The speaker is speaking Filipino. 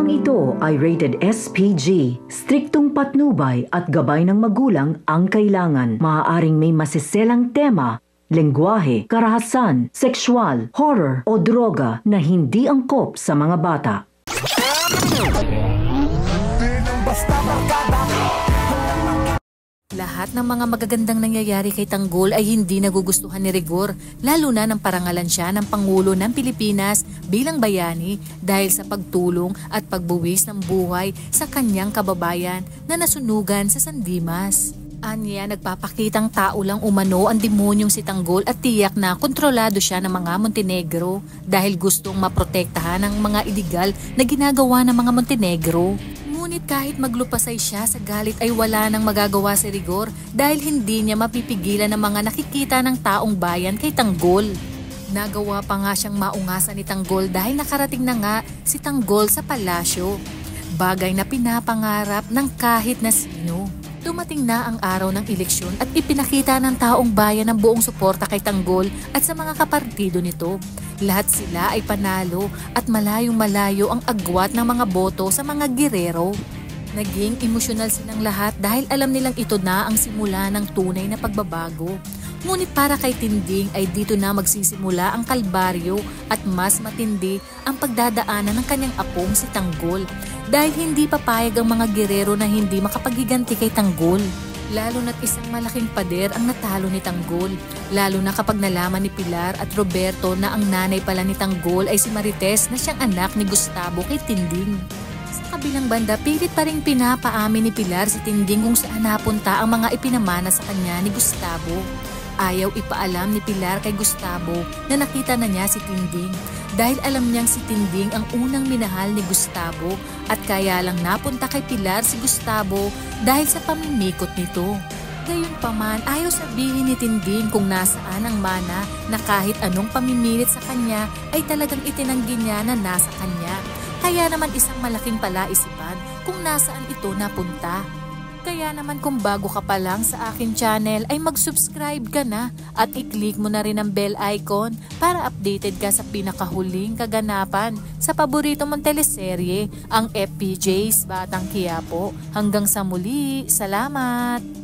Programang ito ay rated SPG. Striktong patnubay at gabay ng magulang ang kailangan. Maaaring may masiselang tema, lengguwahe, karahasan, sexual, horror o droga na hindi angkop sa mga bata. Lahat ng mga magagandang nangyayari kay Tanggol ay hindi nagugustuhan ni Rigor, lalo na nang parangalan siya ng Pangulo ng Pilipinas bilang bayani dahil sa pagtulong at pagbuwis ng buhay sa kanyang kababayan na nasunugan sa San Dimas. Anya, nagpapakitang tao lang umano ang demonyong si Tanggol at tiyak na kontrolado siya ng mga Montenegro dahil gustong maprotektahan ang mga iligal na ginagawa ng mga Montenegro. Ngunit kahit maglupasay siya sa galit ay wala nang magagawa si Rigor dahil hindi niya mapipigilan ang mga nakikita ng taong bayan kay Tanggol. Nagawa pa nga siyang maungasan ni Tanggol dahil nakarating na nga si Tanggol sa palasyo. Bagay na pinapangarap ng kahit na sino. Dumating na ang araw ng eleksyon at ipinakita ng taong bayan ang buong suporta kay Tanggol at sa mga kapartido nito. Lahat sila ay panalo at malayong-malayo ang agwat ng mga boto sa mga gerero. Naging emosyonal silang lahat dahil alam nilang ito na ang simula ng tunay na pagbabago. Ngunit para kay Tinding ay dito na magsisimula ang kalbaryo at mas matindi ang pagdadaanan ng kanyang apong si Tanggol dahil hindi papayag ang mga gerero na hindi makapaghiganti kay Tanggol. Lalo na't isang malaking pader ang natalo ni Tanggol. Lalo na kapag nalaman ni Pilar at Roberto na ang nanay pala ni Tanggol ay si Marites na siyang anak ni Gustavo kay Tinding. Sa kabilang banda, pilit pa rin pinapaamin ni Pilar si Tinding kung saan napunta ang mga ipinamana sa kanya ni Gustavo. Ayaw ipaalam ni Pilar kay Gustavo na nakita na niya si Tinding dahil alam niyang si Tinding ang unang minahal ni Gustavo at kaya lang napunta kay Pilar si Gustavo dahil sa pamimikot nito. Gayunpaman, ayaw sabihin ni Tinding kung nasaan ang mana na kahit anong pamimilit sa kanya ay talagang itinanggi niya na nasa kanya. Kaya naman isang malaking palaisipan kung nasaan ito napunta. Kaya naman kung bago ka pa lang sa aking channel ay mag-subscribe ka na at i-click mo na rin ang bell icon para updated ka sa pinakahuling kaganapan sa paborito mong teleserye, ang FPJ's Batang Quiapo. Hanggang sa muli, salamat!